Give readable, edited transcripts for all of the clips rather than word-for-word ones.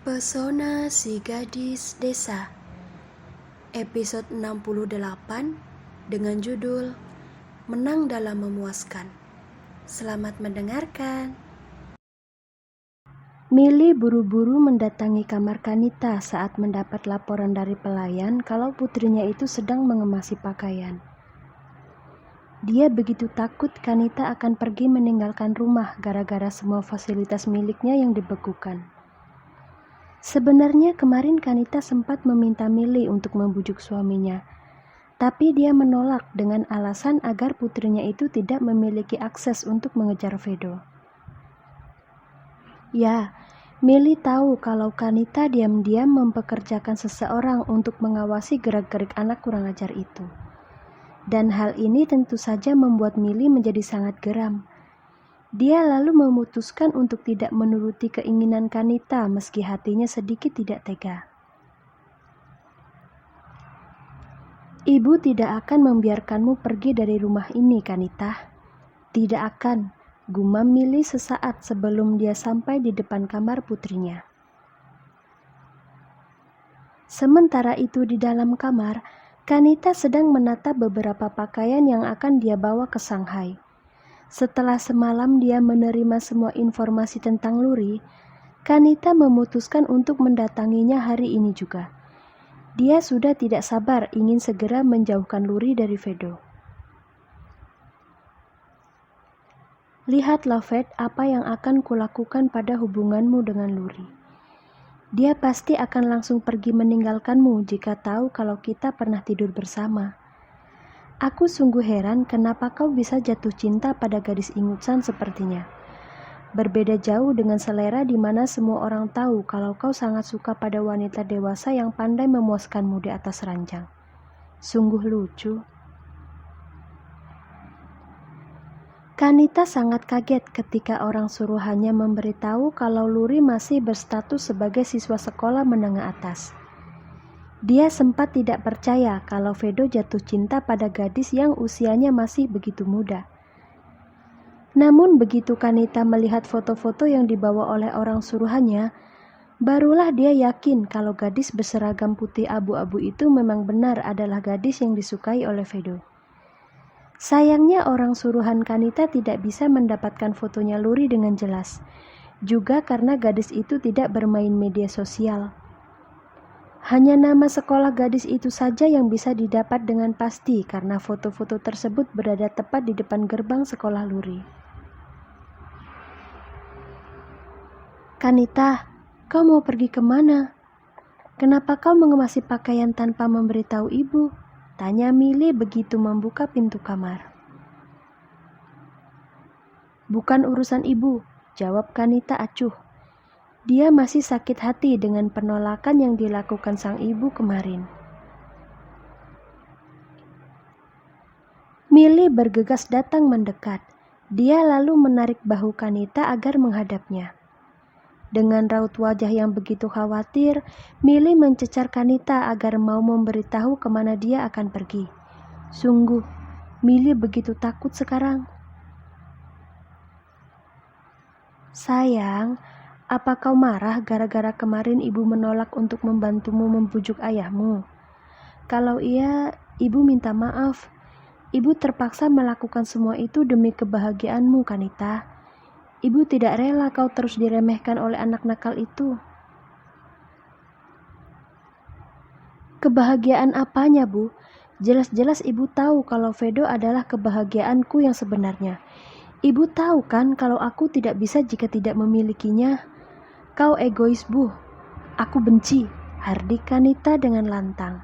Pesona si gadis desa, episode 68 dengan judul Menang dalam Memuaskan. Selamat mendengarkan. Milly buru-buru mendatangi kamar Kanita saat mendapat laporan dari pelayan kalau putrinya itu sedang mengemasi pakaian. Dia begitu takut Kanita akan pergi meninggalkan rumah gara-gara semua fasilitas miliknya yang dibekukan. Sebenarnya kemarin Kanita sempat meminta Milly untuk membujuk suaminya, tapi dia menolak dengan alasan agar putrinya itu tidak memiliki akses untuk mengejar Vedo. Ya, Milly tahu kalau Kanita diam-diam mempekerjakan seseorang untuk mengawasi gerak-gerik anak kurang ajar itu. Dan hal ini tentu saja membuat Milly menjadi sangat geram. Dia lalu memutuskan untuk tidak menuruti keinginan Kanita meski hatinya sedikit tidak tega. Ibu tidak akan membiarkanmu pergi dari rumah ini, Kanita. Tidak akan, gumam Milly sesaat sebelum dia sampai di depan kamar putrinya. Sementara itu di dalam kamar, Kanita sedang menata beberapa pakaian yang akan dia bawa ke Shanghai. Setelah semalam dia menerima semua informasi tentang Luri, Kanita memutuskan untuk mendatanginya hari ini juga. Dia sudah tidak sabar ingin segera menjauhkan Luri dari Vedo. Lihatlah, Ved, apa yang akan kulakukan pada hubunganmu dengan Luri. Dia pasti akan langsung pergi meninggalkanmu jika tahu kalau kita pernah tidur bersama. Aku sungguh heran kenapa kau bisa jatuh cinta pada gadis ingusan sepertinya. Berbeda jauh dengan selera di mana semua orang tahu kalau kau sangat suka pada wanita dewasa yang pandai memuaskanmu di atas ranjang. Sungguh lucu. Kanita sangat kaget ketika orang suruhannya memberitahu kalau Luri masih berstatus sebagai siswa sekolah menengah atas. Dia sempat tidak percaya kalau Vedo jatuh cinta pada gadis yang usianya masih begitu muda. Namun begitu Kanita melihat foto-foto yang dibawa oleh orang suruhannya, barulah dia yakin kalau gadis berseragam putih abu-abu itu memang benar adalah gadis yang disukai oleh Vedo. Sayangnya orang suruhan Kanita tidak bisa mendapatkan fotonya Luri dengan jelas, juga karena gadis itu tidak bermain media sosial. Hanya nama sekolah gadis itu saja yang bisa didapat dengan pasti karena foto-foto tersebut berada tepat di depan gerbang sekolah Luri. Kanita, kau mau pergi kemana? Kenapa kau mengemasi pakaian tanpa memberitahu ibu? Tanya Milly begitu membuka pintu kamar. Bukan urusan ibu, jawab Kanita acuh. Dia masih sakit hati dengan penolakan yang dilakukan sang ibu kemarin. Milly bergegas datang mendekat. Dia lalu menarik bahu Kanita agar menghadapnya. Dengan raut wajah yang begitu khawatir, Milly mencecar Kanita agar mau memberitahu kemana dia akan pergi. Sungguh, Milly begitu takut sekarang. Sayang, apa kau marah gara-gara kemarin ibu menolak untuk membantumu membujuk ayahmu? Kalau iya, ibu minta maaf. Ibu terpaksa melakukan semua itu demi kebahagiaanmu, Kanita. Ibu tidak rela kau terus diremehkan oleh anak nakal itu. Kebahagiaan apanya, Bu? Jelas-jelas ibu tahu kalau Vedo adalah kebahagiaanku yang sebenarnya. Ibu tahu kan kalau aku tidak bisa jika tidak memilikinya. Kau egois, Bu. Aku benci, hardik Kanita dengan lantang.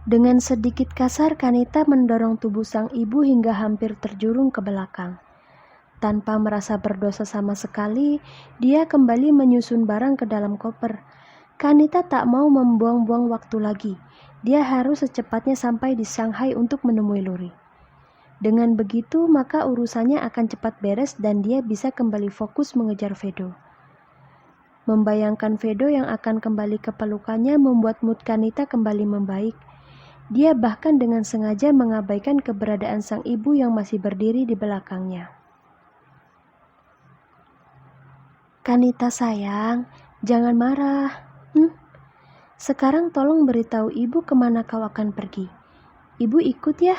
Dengan sedikit kasar, Kanita mendorong tubuh sang ibu hingga hampir terjurung ke belakang. Tanpa merasa berdosa sama sekali, dia kembali menyusun barang ke dalam koper. Kanita tak mau membuang-buang waktu lagi. Dia harus secepatnya sampai di Shanghai untuk menemui Luri. Dengan begitu, maka urusannya akan cepat beres dan dia bisa kembali fokus mengejar Vedo. Membayangkan Vedo yang akan kembali ke pelukannya membuat mood Kanita kembali membaik. Dia bahkan dengan sengaja mengabaikan keberadaan sang ibu yang masih berdiri di belakangnya. Kanita sayang, jangan marah. Sekarang tolong beritahu ibu kemana kau akan pergi. Ibu ikut ya.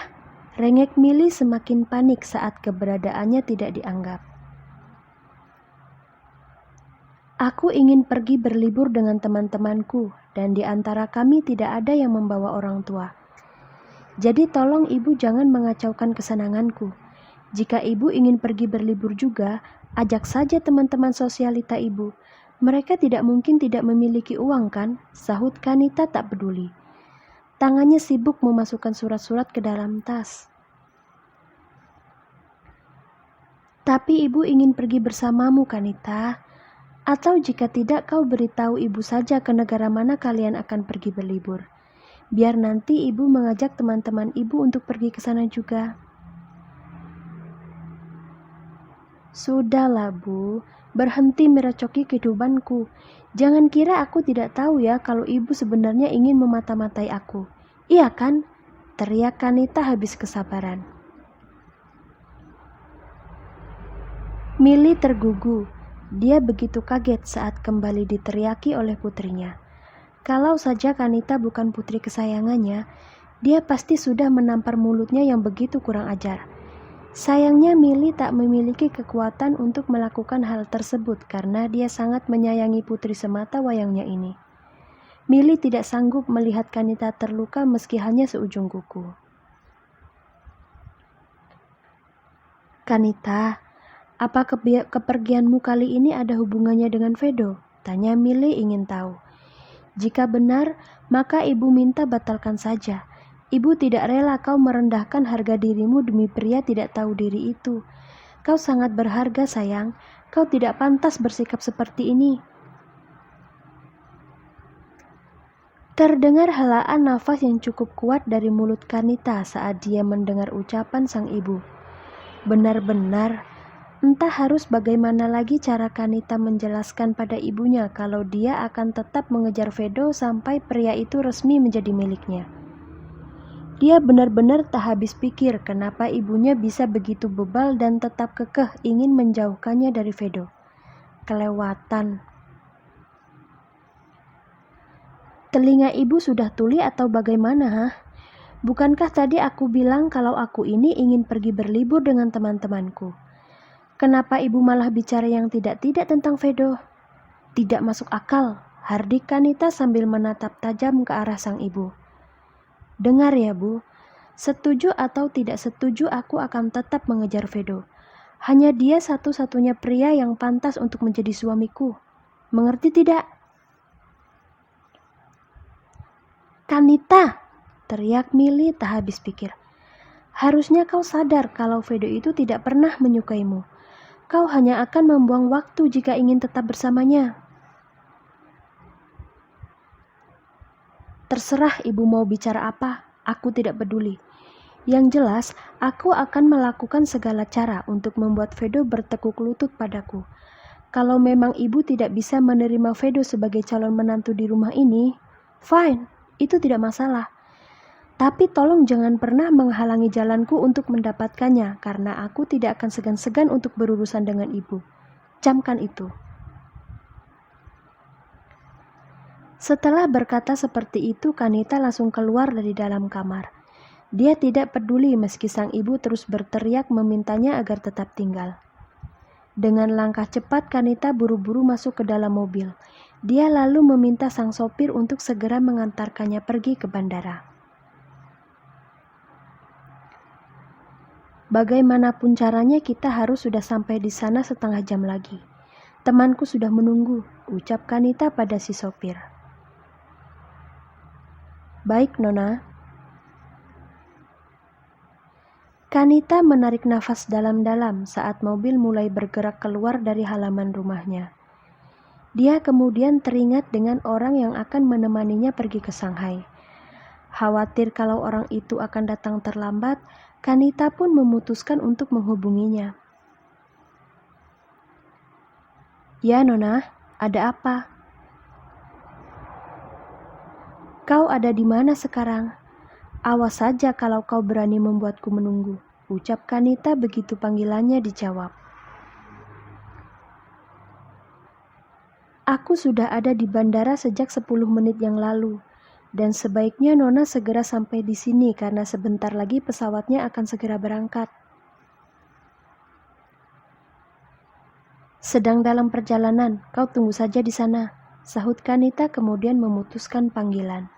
Rengek Milly semakin panik saat keberadaannya tidak dianggap. Aku ingin pergi berlibur dengan teman-temanku dan di antara kami tidak ada yang membawa orang tua. Jadi tolong ibu jangan mengacaukan kesenanganku. Jika ibu ingin pergi berlibur juga, ajak saja teman-teman sosialita ibu. Mereka tidak mungkin tidak memiliki uang kan? Sahut Kanita tak peduli. Tangannya sibuk memasukkan surat-surat ke dalam tas. Tapi ibu ingin pergi bersamamu, Kanita. Atau jika tidak, kau beritahu ibu saja ke negara mana kalian akan pergi berlibur. Biar nanti ibu mengajak teman-teman ibu untuk pergi ke sana juga. Sudahlah, Bu. Berhenti merecoki kehidupanku. Jangan kira aku tidak tahu ya kalau ibu sebenarnya ingin memata-matai aku. Iya kan? Teriak Kanita habis kesabaran. Milly tergugu. Dia begitu kaget saat kembali diteriaki oleh putrinya. Kalau saja Kanita bukan putri kesayangannya, dia pasti sudah menampar mulutnya yang begitu kurang ajar. Sayangnya Milly tak memiliki kekuatan untuk melakukan hal tersebut karena dia sangat menyayangi putri semata wayangnya ini. Milly tidak sanggup melihat Kanita terluka meski hanya seujung kuku. Kanita, apa kepergianmu kali ini ada hubungannya dengan Vedo? Tanya Milly ingin tahu. Jika benar, maka ibu minta batalkan saja. Ibu tidak rela kau merendahkan harga dirimu demi pria tidak tahu diri itu. Kau sangat berharga sayang, kau tidak pantas bersikap seperti ini. Terdengar helaan nafas yang cukup kuat dari mulut Kanita saat dia mendengar ucapan sang ibu. Benar-benar, entah harus bagaimana lagi cara Kanita menjelaskan pada ibunya kalau dia akan tetap mengejar Vedo sampai pria itu resmi menjadi miliknya. Dia benar-benar tak habis pikir kenapa ibunya bisa begitu bebal dan tetap kekeh ingin menjauhkannya dari Vedo. Kelewatan. Telinga ibu sudah tuli atau bagaimana, ha? Bukankah tadi aku bilang kalau aku ini ingin pergi berlibur dengan teman-temanku? Kenapa ibu malah bicara yang tidak-tidak tentang Vedo? Tidak masuk akal, hardik Kanita sambil menatap tajam ke arah sang ibu. Dengar ya Bu, setuju atau tidak setuju aku akan tetap mengejar Vedo. Hanya dia satu-satunya pria yang pantas untuk menjadi suamiku. Mengerti tidak? Kanita, teriak Milly tak habis pikir. Harusnya kau sadar kalau Vedo itu tidak pernah menyukaimu. Kau hanya akan membuang waktu jika ingin tetap bersamanya. Terserah ibu mau bicara apa, aku tidak peduli. Yang jelas, aku akan melakukan segala cara untuk membuat Vedo bertekuk lutut padaku. Kalau memang ibu tidak bisa menerima Vedo sebagai calon menantu di rumah ini, fine, itu tidak masalah. Tapi tolong jangan pernah menghalangi jalanku untuk mendapatkannya, karena aku tidak akan segan-segan untuk berurusan dengan ibu. Camkan itu. Setelah berkata seperti itu, Kanita langsung keluar dari dalam kamar. Dia tidak peduli meski sang ibu terus berteriak memintanya agar tetap tinggal. Dengan langkah cepat, Kanita buru-buru masuk ke dalam mobil. Dia lalu meminta sang sopir untuk segera mengantarkannya pergi ke bandara. Bagaimanapun caranya kita harus sudah sampai di sana setengah jam lagi. Temanku sudah menunggu, ucap Kanita pada si sopir. Baik, Nona. Kanita menarik nafas dalam-dalam saat mobil mulai bergerak keluar dari halaman rumahnya. Dia kemudian teringat dengan orang yang akan menemaninya pergi ke Shanghai. Khawatir kalau orang itu akan datang terlambat, Kanita pun memutuskan untuk menghubunginya. Ya, Nona, ada apa? Kau ada di mana sekarang? Awas saja kalau kau berani membuatku menunggu, ucap Kanita begitu panggilannya dijawab. Aku sudah ada di bandara sejak 10 menit yang lalu, dan sebaiknya Nona segera sampai di sini karena sebentar lagi pesawatnya akan segera berangkat. Sedang dalam perjalanan, kau tunggu saja di sana, sahut Kanita kemudian memutuskan panggilan.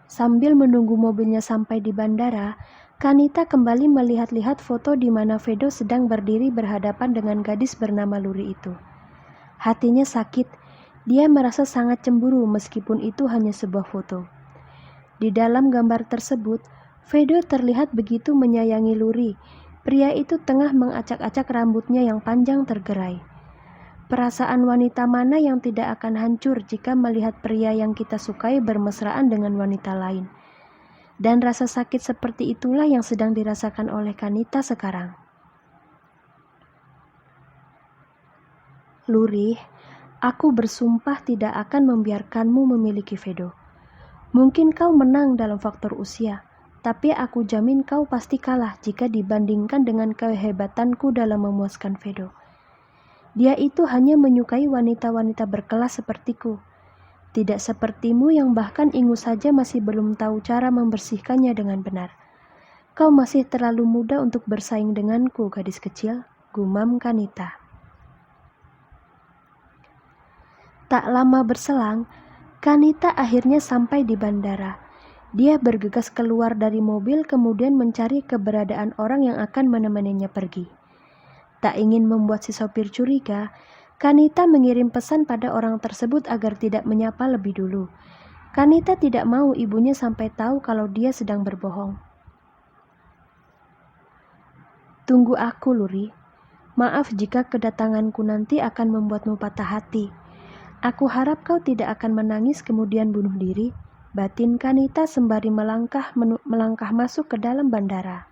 Sambil menunggu mobilnya sampai di bandara, Kanita kembali melihat-lihat foto di mana Vedo sedang berdiri berhadapan dengan gadis bernama Luri itu. Hatinya sakit, dia merasa sangat cemburu meskipun itu hanya sebuah foto. Di dalam gambar tersebut, Vedo terlihat begitu menyayangi Luri. Pria itu tengah mengacak-acak rambutnya yang panjang tergerai. Perasaan wanita mana yang tidak akan hancur jika melihat pria yang kita sukai bermesraan dengan wanita lain? Dan rasa sakit seperti itulah yang sedang dirasakan oleh Kanita sekarang. Luri, aku bersumpah tidak akan membiarkanmu memiliki Vedo. Mungkin kau menang dalam faktor usia, tapi aku jamin kau pasti kalah jika dibandingkan dengan kehebatanku dalam memuaskan Vedo. Dia itu hanya menyukai wanita-wanita berkelas sepertiku. Tidak sepertimu yang bahkan ingus saja masih belum tahu cara membersihkannya dengan benar. Kau masih terlalu muda untuk bersaing denganku, gadis kecil, gumam Kanita. Tak lama berselang, Kanita akhirnya sampai di bandara. Dia bergegas keluar dari mobil kemudian mencari keberadaan orang yang akan menemaninya pergi. Tak ingin membuat si sopir curiga, Kanita mengirim pesan pada orang tersebut agar tidak menyapa lebih dulu. Kanita tidak mau ibunya sampai tahu kalau dia sedang berbohong. Tunggu aku, Luri. Maaf jika kedatanganku nanti akan membuatmu patah hati. Aku harap kau tidak akan menangis kemudian bunuh diri, batin Kanita sembari melangkah masuk ke dalam bandara.